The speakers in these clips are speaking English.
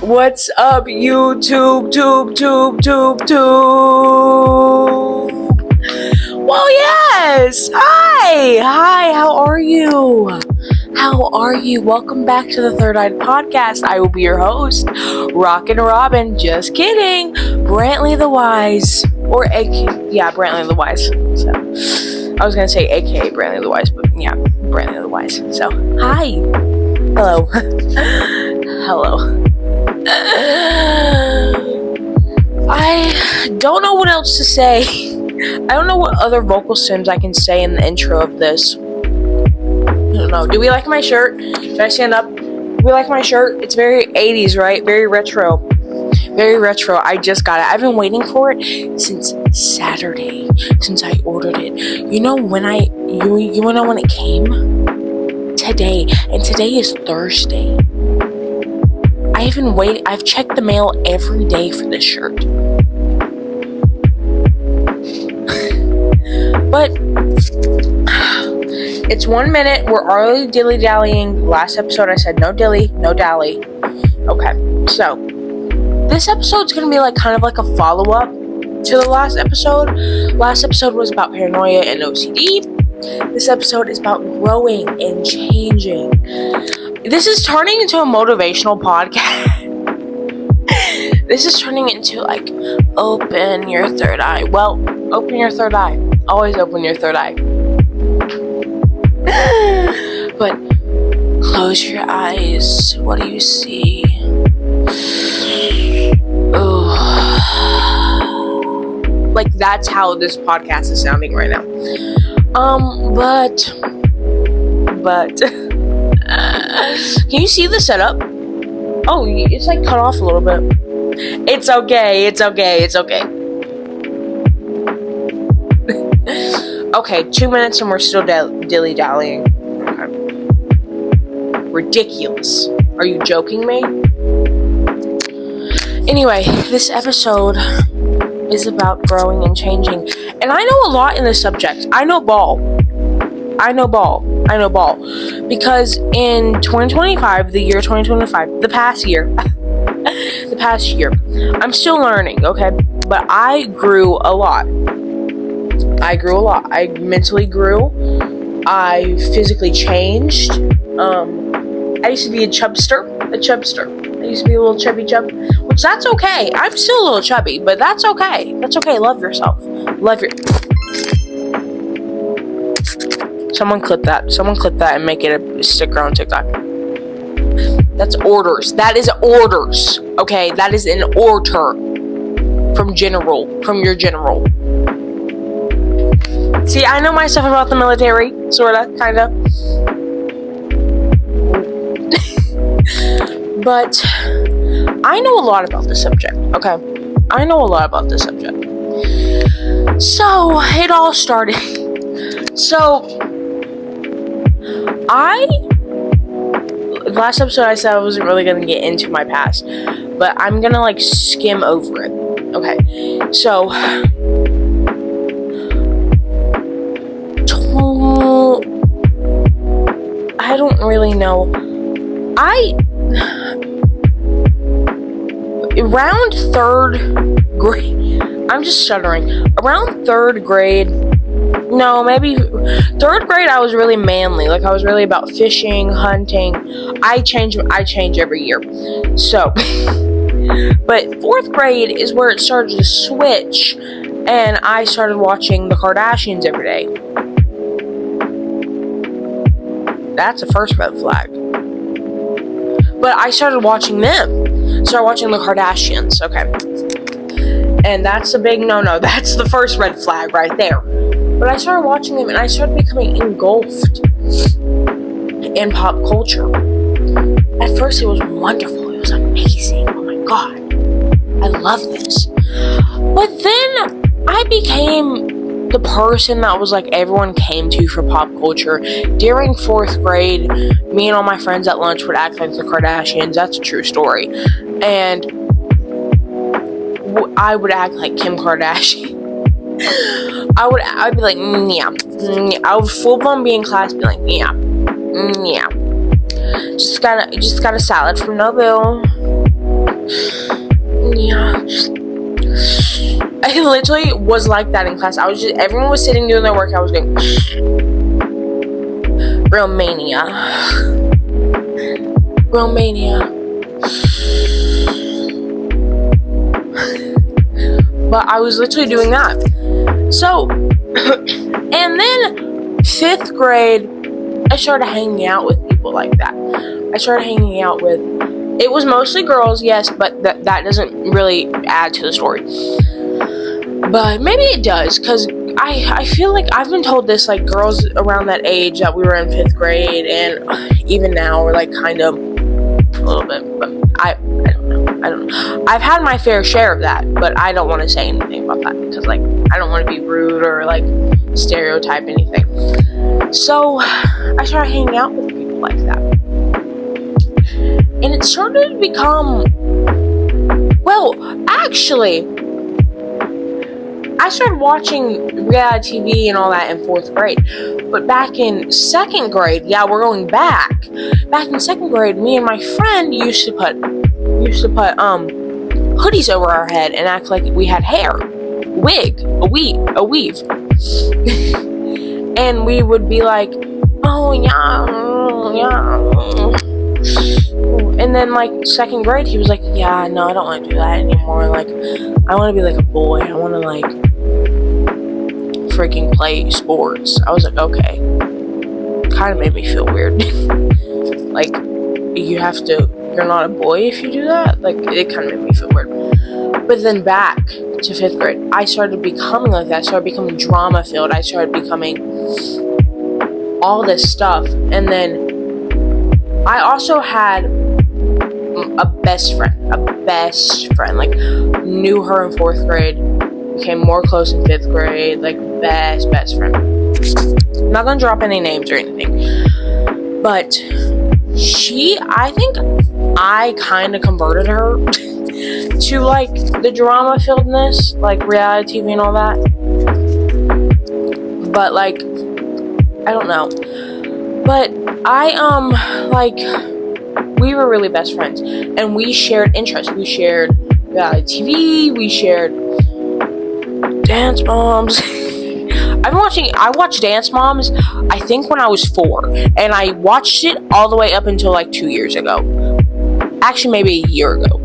What's up, YouTube, tube? Well, yes. Hi. How are you? Welcome back to the Third Eyed Podcast. I will be your host, Rockin' Robin. Just kidding, Brantley the Wise, or Brantley the Wise. So I was gonna say AKA Brantley the Wise, but yeah, Brantley the Wise. So hi, hello, hello. I don't know what else to say. I don't know what other vocal stems I can say in the intro of this. I don't know. Do we like my shirt? Should I stand up? Do we like my shirt? It's very 80s, right? Very retro. Very retro. I just got it. I've been waiting for it since Saturday, since I ordered it. You know when it came? Today. And today is Thursday. I've checked the mail every day for this shirt. But it's 1 minute. We're already dilly-dallying. Last episode I said no dilly, no dally. Okay, so this episode's gonna be kind of like a follow-up to the last episode. Last episode was about paranoia and OCD. This episode is about growing and changing. This is turning into a motivational podcast. This is turning into open your third eye. Well, open your third eye. Always open your third eye. But close your eyes. What do you see? Oh. That's how this podcast is sounding right now. But can you see the setup? Oh, it's cut off a little bit. It's okay. Okay, 2 minutes and we're still dilly-dallying. Okay. Ridiculous. Are you joking me? Anyway, this episode is about growing and changing. And I know a lot in this subject. I know ball. Because in 2025, the year 2025, the past year, I'm still learning, okay? But I grew a lot. I mentally grew. I physically changed. I used to be a chubster. I used to be a little chubby chub, which that's okay. I'm still a little chubby, but that's okay. That's okay. Love yourself. Someone clip that and make it a sticker on TikTok. That's orders. That is orders. Okay, that is an order from your general. See, I know my stuff about the military, sorta, kinda. But I know a lot about this subject, okay? So, it all started. Last episode I said I wasn't really going to get into my past, but I'm going to skim over it. Okay, so I don't really know. Around third grade, I'm just stuttering. Around third grade, no, maybe third grade, I was really manly. I was really about fishing, hunting. I change every year. So, but fourth grade is where it started to switch, and I started watching the Kardashians every day. That's a first red flag. But I started watching them. Started watching the Kardashians, okay. And that's a big no-no. That's the first red flag right there. But I started watching them and I started becoming engulfed in pop culture. At first it was wonderful. It was amazing. Oh my god. I love this. But then I became the person that was everyone came to for pop culture. During fourth grade, me and all my friends at lunch would act like the Kardashians. That's a true story. And I would act like Kim Kardashian. I'd be like, yeah. I would full blown be in class, be like, yeah. Just got a salad from Noble. Yeah. I literally was like that in class. Everyone was sitting doing their work. I was going, Romania. But I was literally doing that. So, and then 5th grade, I started hanging out with people like that. It was mostly girls, yes, but that doesn't really add to the story. But maybe it does, because I feel like I've been told this, like, girls around that age that we were in 5th grade, and even now, we're, like, kind of a little bit, but I don't know. I've had my fair share of that, but I don't want to say anything about that, because, like, I don't want to be rude or, like, stereotype anything. So, I started hanging out with people like that. And it started to become, well, actually, I started watching reality TV and all that in 4th grade. But back in 2nd grade, yeah, we're going back. Back in 2nd grade, me and my friend used to put hoodies over our head and act like we had hair. A weave. And we would be like, oh, yeah. And then, like, 2nd grade, he was like, yeah, no, I don't want to do that anymore. Like, I want to be like a boy. I want to, like, freaking play sports. I was like, okay. Kind of made me feel weird. Like, you're not a boy if you do that? Like, it kind of made me feel weird. But then back to 5th grade, I started becoming like that. I started becoming drama-filled. I started becoming all this stuff. And then I also had a best friend. Like, knew her in 4th grade, became more close in 5th grade, like, best friend. I'm not gonna drop any names or anything, but I think I kind of converted her to, like, the drama-filledness, like, reality TV and all that. But, like, I don't know. But we were really best friends, and we shared interests. We shared reality TV, we shared Dance Moms. I watched Dance Moms, I think when I was 4, and I watched it all the way up until, like, 2 years ago. Actually, maybe a year ago.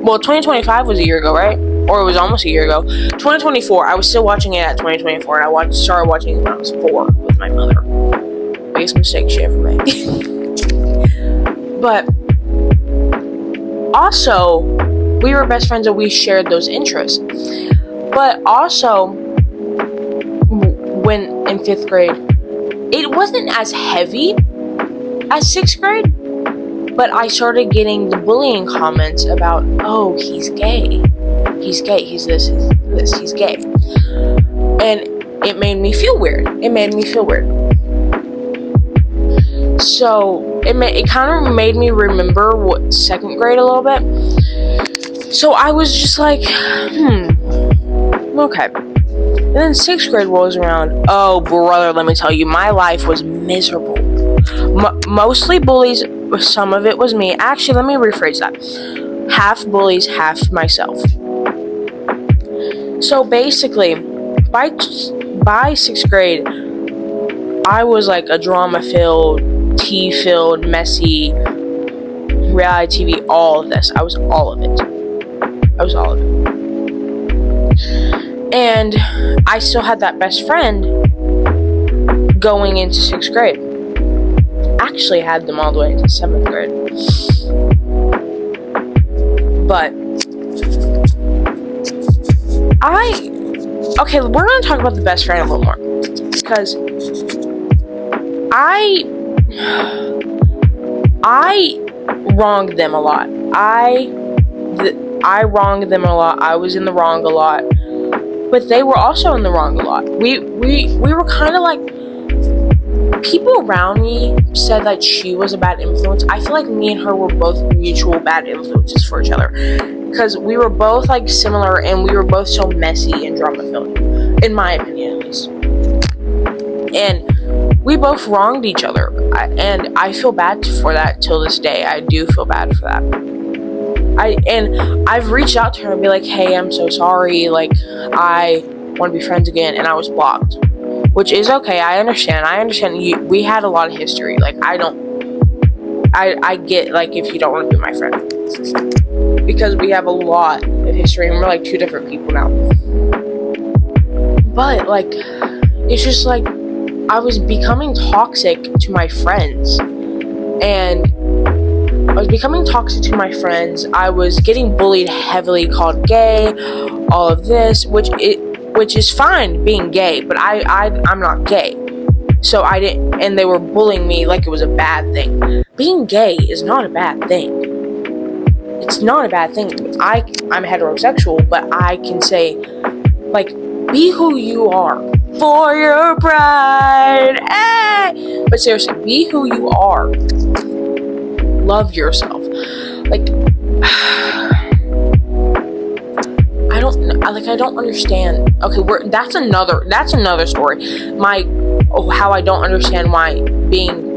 Well, 2025 was a year ago, right? Or it was almost a year ago. 2024, I was still watching it at 2024, and I started watching it when I was 4 with my mother. Biggest mistake she ever made. But also, we were best friends and we shared those interests. But also, when in 5th grade, it wasn't as heavy as 6th grade, but I started getting the bullying comments about, oh, he's gay, he's this, he's gay. And it made me feel weird. So, it kind of made me remember 2nd grade a little bit. So, I was just like, okay. And then 6th grade rolls around. Oh, brother, let me tell you, my life was miserable. Mostly bullies, some of it was me. Actually, let me rephrase that. Half bullies, half myself. So, basically, by 6th grade, I was like a drama-filled, tea-filled, messy, reality TV, all of this. I was all of it. And I still had that best friend going into 6th grade. Actually had them all the way into 7th grade. But okay, we're going to talk about the best friend a little more. Because I wronged them a lot. I wronged them a lot. I was in the wrong a lot. But they were also in the wrong a lot. We were kind of like, people around me said that she was a bad influence. I feel like me and her were both mutual bad influences for each other. Because we were both, like, similar, and we were both so messy and drama-filled. In my opinion, at least. And we both wronged each other. And I feel bad for that till this day. I do feel bad for that. I've reached out to her and be like, hey, I'm so sorry, like, I want to be friends again, and I was blocked, which is okay. I understand we had a lot of history. Like, I get, like, if you don't want to be my friend, because we have a lot of history and we're like two different people now. But, like, it's just like I was becoming toxic to my friends, and I was getting bullied heavily, called gay, all of this, which is fine being gay, but I'm not gay. So I didn't, and they were bullying me like it was a bad thing. Being gay is not a bad thing. It's not a bad thing. I'm heterosexual, but I can say, like, be who you are for your pride. Hey! But seriously, be who you are. Love yourself. Like, I don't understand. Okay, that's another story. How I don't understand why being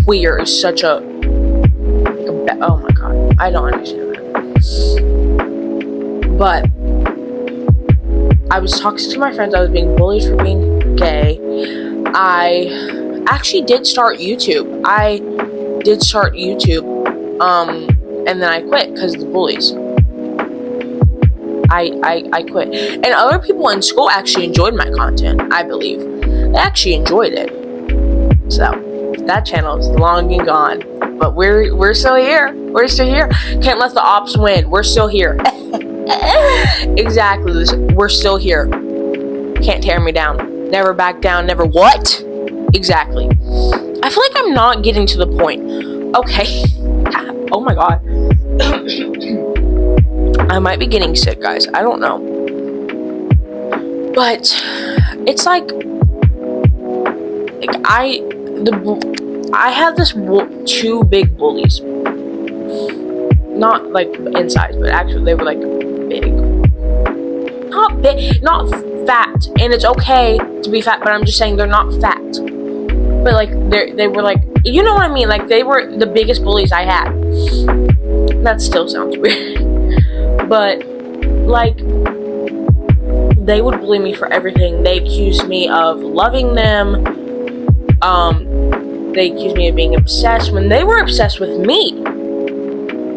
queer is such a oh my god, I don't understand that. But I was toxic to my friends. I was being bullied for being gay. I actually did start YouTube. And then I quit because of the bullies. I quit. And other people in school actually enjoyed my content, I believe. They actually enjoyed it. So, that channel is long and gone. But we're still here. We're still here. Can't let the ops win. We're still here. Exactly. We're still here. Can't tear me down. Never back down. Never what? Exactly. I feel like I'm not getting to the point. Okay. Oh my god. I might be getting sick, guys. I don't know. But it's like I had this two big bullies. Not like in size, but actually they were like big. Not big, not fat. And it's okay to be fat, but I'm just saying they're not fat. But like they were like, you know what I mean? Like, they were the biggest bullies I had. That still sounds weird. But like, they would bully me for everything. They accused me of loving them. They accused me of being obsessed when they were obsessed with me.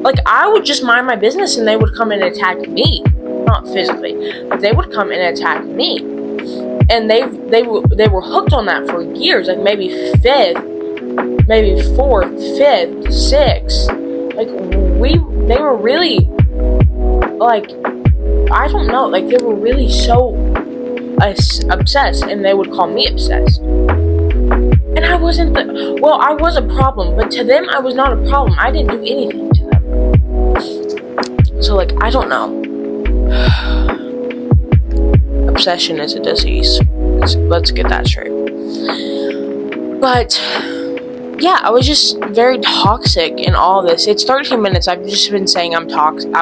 Like, I would just mind my business and they would come and attack me. Not physically, but they would come and attack me. And they were hooked on that for years, like maybe 4th, 5th, 6th. Like, they were really, like, I don't know, like, they were really so obsessed, and they would call me obsessed. And I wasn't I was a problem, but to them, I was not a problem. I didn't do anything to them. So, like, I don't know. Obsession is a disease. Let's get that straight. But yeah, I was just very toxic in all this. It's 13 minutes. I've just been saying I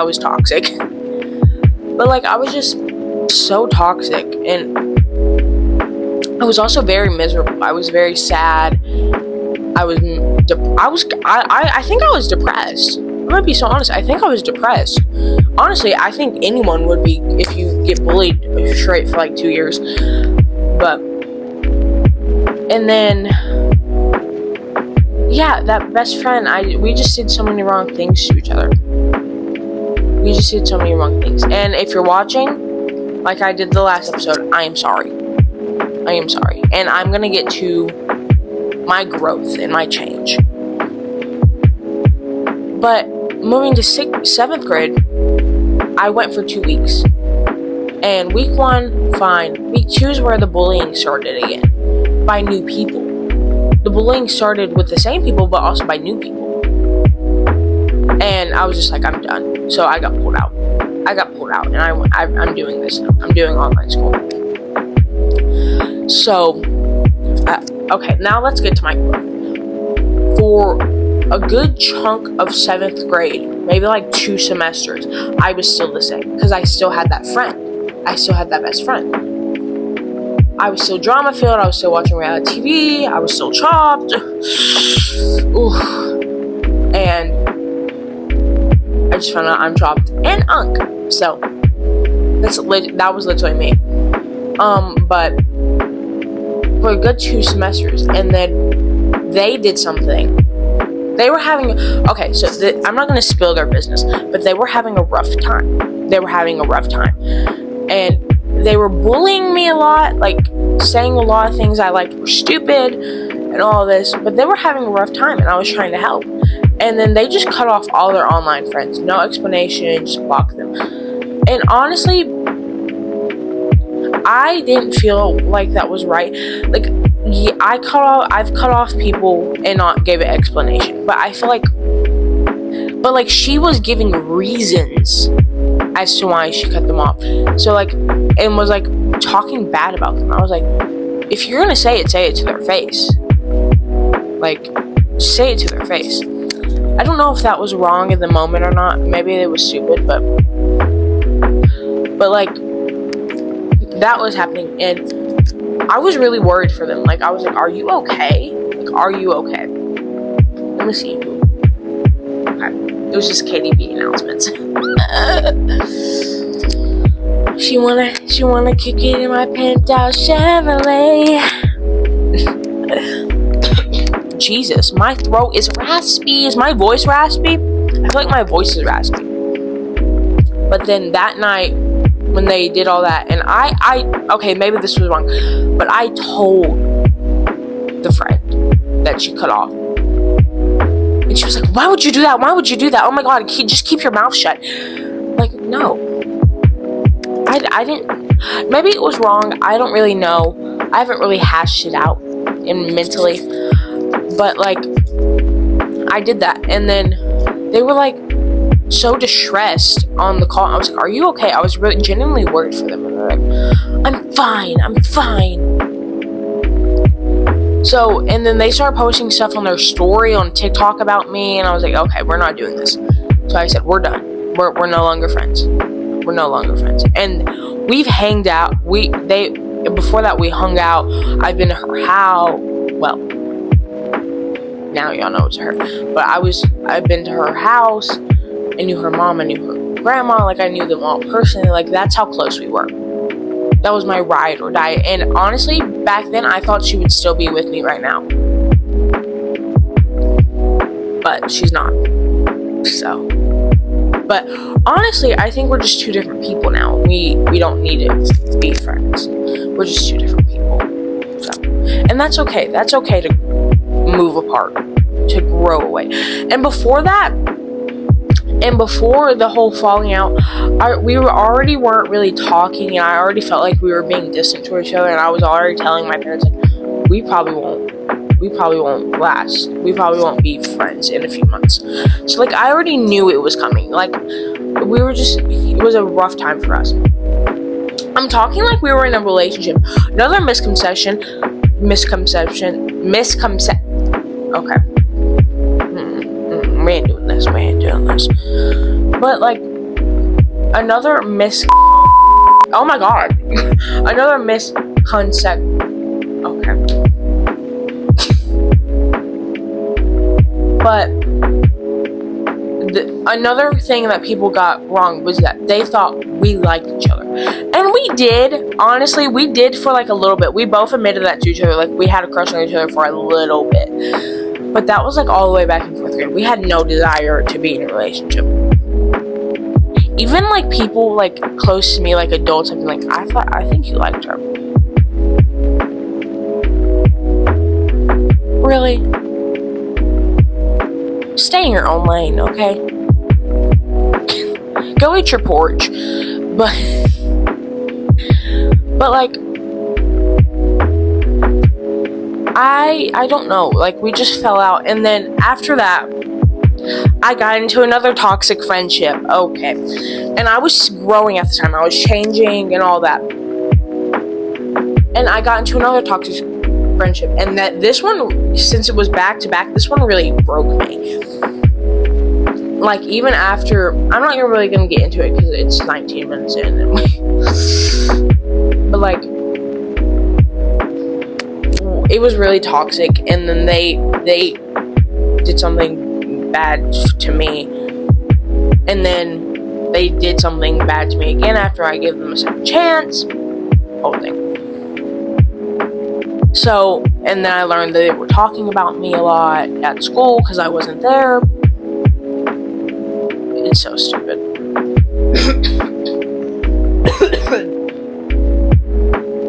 was toxic. But like, I was just so toxic, and I was also very miserable. I was very sad. I think I was depressed. I'm gonna be so honest. I think I was depressed. Honestly, I think anyone would be if you get bullied straight for like 2 years. But, and then, yeah, that best friend, we just did so many wrong things to each other. We just did so many wrong things. And if you're watching, like I did the last episode, I am sorry. I am sorry. And I'm gonna get to my growth and my change. But moving to 7th grade, I went for 2 weeks. And week 1, fine. Week 2 is where the bullying started again. By new people. The bullying started with the same people, but also by new people. And I was just like, I'm done. So I got pulled out. And I'm doing this now. I'm doing online school. So, okay, now let's get to my growth. For a good chunk of 7th grade, maybe like 2 semesters, I was still the same. Because I still had that friend. I still had that best friend. I was still drama filled. I was still watching reality TV. I was still chopped. Ooh. And I just found out I'm dropped and Unk. So that was literally me. But for a good 2 semesters, and then they did something. They were having, okay, so I'm not going to spill their business, but they were having a rough time. And they were bullying me a lot, like, saying a lot of things I liked were stupid, and all this, but they were having a rough time, and I was trying to help. And then they just cut off all their online friends. No explanation, just blocked them. And honestly, I didn't feel like that was right. Like, yeah, I've cut off people and not gave an explanation. But I feel like, she was giving reasons as to why she cut them off. So, like, and was, like, talking bad about them. I was like, if you're gonna say it to their face. Like, say it to their face. I don't know if that was wrong in the moment or not. Maybe it was stupid, but like, that was happening, and I was really worried for them. Like, I was like, are you okay? Like, are you okay? Let me see. Okay. It was just KDB announcements. She wanna kick it in my penthouse Chevrolet. Jesus, my throat is raspy. Is my voice raspy? I feel like my voice is raspy. But then that night, when they did all that, and okay, maybe this was wrong, but I told the friend that she cut off. And she was like, why would you do that? Why would you do that? Oh my God, just keep your mouth shut. Like, no. I didn't, maybe it was wrong. I don't really know. I haven't really hashed it out mentally. But, like, I did that. And then they were, like, so distressed on the call. I was like, are you okay? I was really genuinely worried for them. And they're like, I'm fine. So, and then they started posting stuff on their story on TikTok about me. And I was like, okay, we're not doing this. So I said, we're done. We're no longer friends. We're no longer friends. And we've hanged out. Before that, we hung out. I've been to her house. Well, now y'all know it's her. But I've been to her house. I knew her mom. I knew her grandma. Like, I knew them all personally. Like, that's how close we were. That was my ride or die. And honestly, back then, I thought she would still be with me right now. But she's not. So. But honestly, I think we're just 2 different people now. We don't need to be friends. We're just 2 different people. So. And that's okay. That's okay to move apart. To grow away. And before that, and before the whole falling out, we weren't really talking, and I already felt like we were being distant to each other, and I was already telling my parents, like, we probably won't last. We probably won't be friends in a few months. So, like, I already knew it was coming. Like, it was a rough time for us. I'm talking like we were in a relationship. Another misconception. Okay. We ain't doing this. But, like, another oh my God. Another misconcept. Okay. But another thing that people got wrong was that they thought we liked each other. And we did. Honestly, we did for, like, a little bit. We both admitted that to each other. Like, we had a crush on each other for a little bit. But that was, like, all the way back in 4th grade. We had no desire to be in a relationship. Even, like, people, like, close to me, like, adults, have been like, I think you liked her. Really? Stay in your own lane, okay? Go eat your porch. But like, I don't know. Like, we just fell out. And then after that, I got into another toxic friendship. Okay. And I was growing at the time. I was changing and all that. And I got into another toxic friendship. And this one, since it was back to back, this one really broke me. Like, even after, I'm not really going to get into it because it's 19 minutes in. But, like, it was really toxic, and then they did something bad to me, And then they did something bad to me again after I gave them a second chance. Whole thing. So, and then I learned that they were talking about me a lot at school because I wasn't there. It's so stupid.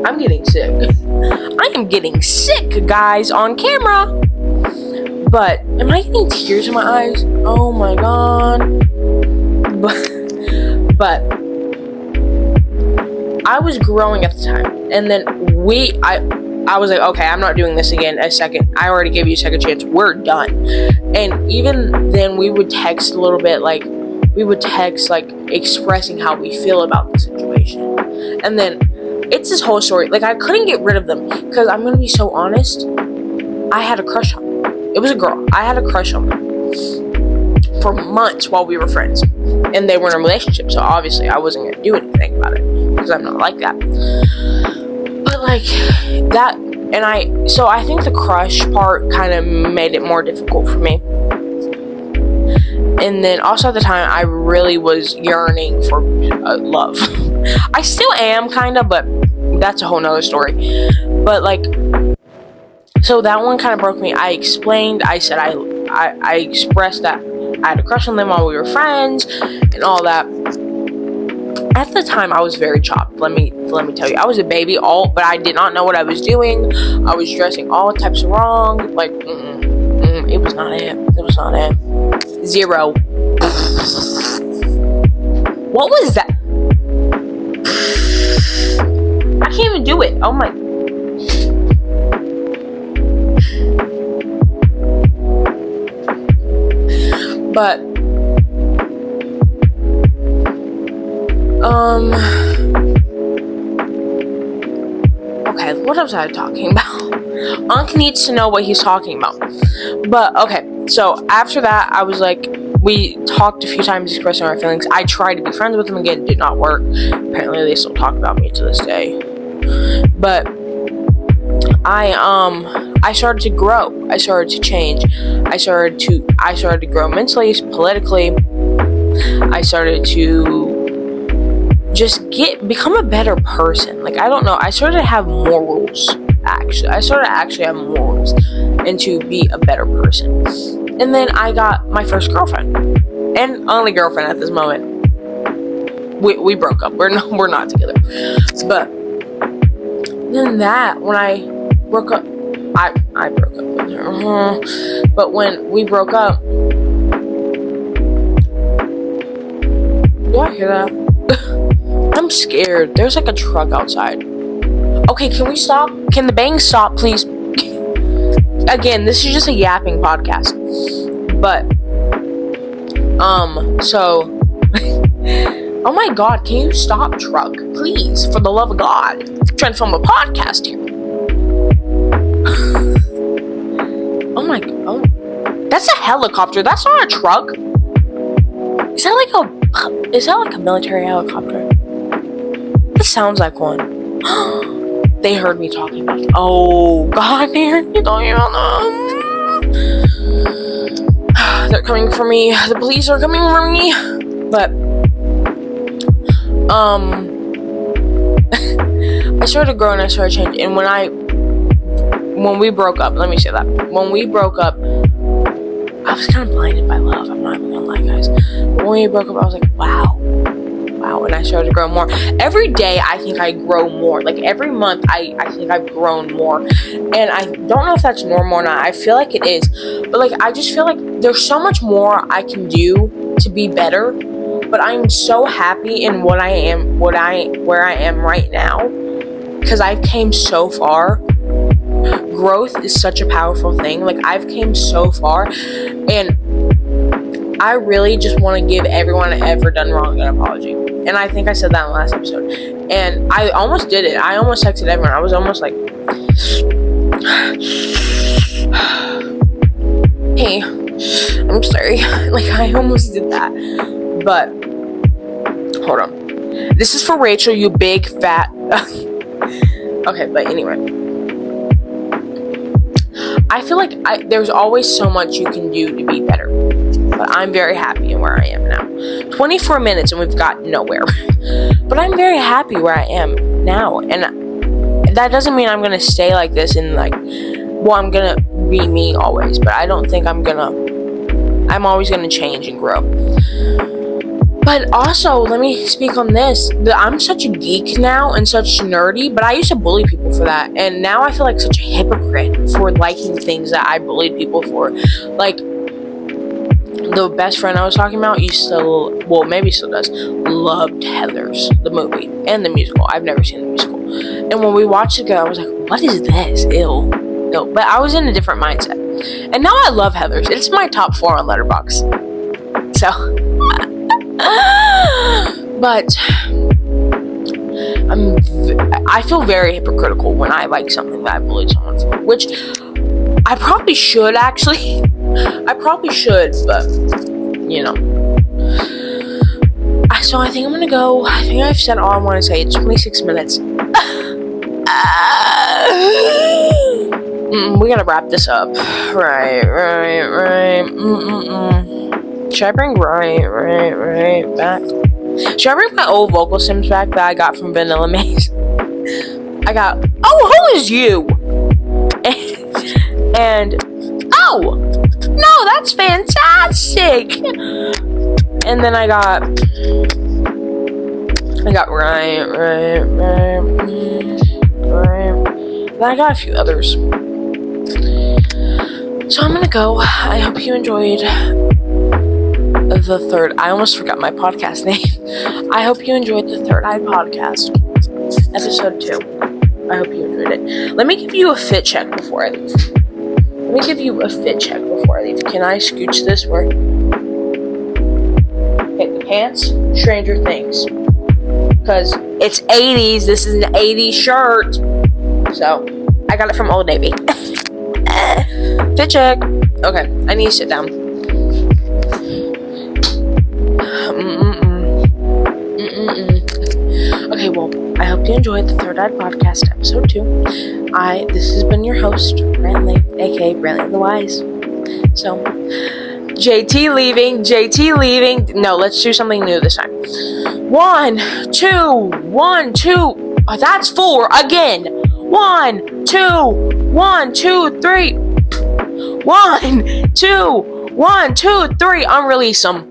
I'm getting sick. I am getting sick, guys, on camera. But, am I getting tears in my eyes? Oh my god. But I was growing at the time. And then I was like, okay, I'm not doing this again a second. I already gave you a second chance. We're done. And even then, we would text a little bit, like, expressing how we feel about the situation. And then, it's this whole story. Like, I couldn't get rid of them. Because I'm going to be so honest. I had a crush on them. It was a girl. I had a crush on them. For months while we were friends. And they were in a relationship. So, obviously, I wasn't going to do anything about it. Because I'm not like that. But, like, that, and I think the crush part kind of made it more difficult for me. And then, also at the time, I really was yearning for love. I still am, kind of, but that's a whole nother story. But, like, so that one kind of broke me. I explained, I said, I expressed that I had a crush on them while we were friends, and all that. At the time, I was very chopped. Let me tell you, I was a baby, but I did not know what I was doing. I was dressing all types of wrong. Like, it was not it. It was not it. 0. What was that? I can't even do it. Oh my. But okay, what was I talking about? Unc needs to know what he's talking about. But, okay, so after that, I was like, we talked a few times expressing our feelings. I tried to be friends with them again, it did not work. Apparently, they still talk about me to this day. But, I started to grow. I started to change. I started to grow mentally, politically. I started to just become a better person. Like, I don't know, I started to have morals, actually. I started to actually have morals and to be a better person. And then I got my first girlfriend. And only girlfriend at this moment. We broke up. We're not together. But then when I broke up, I broke up with her. But when we broke up, do I hear that? I'm scared. There's like a truck outside. Okay, can we stop? Can the bang stop, please? Again, this is just a yapping podcast. But, so, oh my god, can you stop, truck? Please, for the love of God. I'm trying to film a podcast here. Oh my god. That's a helicopter. That's not a truck. Is that like a military helicopter? It sounds like one. They heard me talking about it. Oh god, they heard me talking about them. They're coming for me. The police are coming for me. But I started growing, I started changing. And when we broke up, let me say that. When we broke up, I was kind of blinded by love. I'm not even gonna lie, guys. But when we broke up, I was like, wow. And I started to grow more. Every day, I think I grow more. Like, every month, I think I've grown more. And I don't know if that's normal or not. I feel like it is. But, like, I just feel like there's so much more I can do to be better. But I'm so happy in where I am right now. Because I've came so far. Growth is such a powerful thing. Like, I've came so far. And I really just want to give everyone I've ever done wrong an apology. And I think I said that in the last episode. And I almost did it. I almost texted everyone. I was almost like, hey, I'm sorry. Like, I almost did that. But, hold on. This is for Rachel, you big fat. Okay, but anyway. I feel like there's always so much you can do to be better. but I'm very happy in where I am now. 24 minutes and we've got nowhere. But I'm very happy where I am now. And that doesn't mean I'm going to stay like this and like, well, I'm going to be me always. But I don't think I'm always going to change and grow. But also, let me speak on this. I'm such a geek now and such nerdy, but I used to bully people for that. And now I feel like such a hypocrite for liking things that I bullied people for. Like, the best friend I was talking about used to, well, maybe still does, loved Heathers, the movie, and the musical. I've never seen the musical. And when we watched it together, I was like, what is this? Ew. No, but I was in a different mindset. And now I love Heathers. It's my top 4 on Letterboxd. So... but I feel very hypocritical when I like something that I bullied someone for, which I probably should actually. I probably should, but you know. So I think I'm gonna go. I think I've said all I want to say. It's 26 minutes. We gotta wrap this up. Right. Should I bring right back? Should I bring my old vocal sims back that I got from Vanilla Maze? Who is you? And oh, no, that's fantastic. And then I got right. Then I got a few others. So I'm gonna go. I hope you enjoyed the third. I almost forgot my podcast name. I hope you enjoyed the Third Eye Podcast, episode 2. I hope you enjoyed it. Let me give you a fit check before I leave. Can I scooch this way? Okay, the pants, Stranger Things. Because it's 80s. This is an 80s shirt. So, I got it from Old Navy. Fit check. Okay, I need to sit down. Okay, well, I hope you enjoyed the Third Eye Podcast, episode 2. This has been your host, Brantley, aka Brantley the Wise. So, JT leaving. No, let's do something new this time. 1, 2. Oh, that's 4 again. 1, 2, 1, 2, 3. 1, 2, 1, 2, 3. Unrelease them.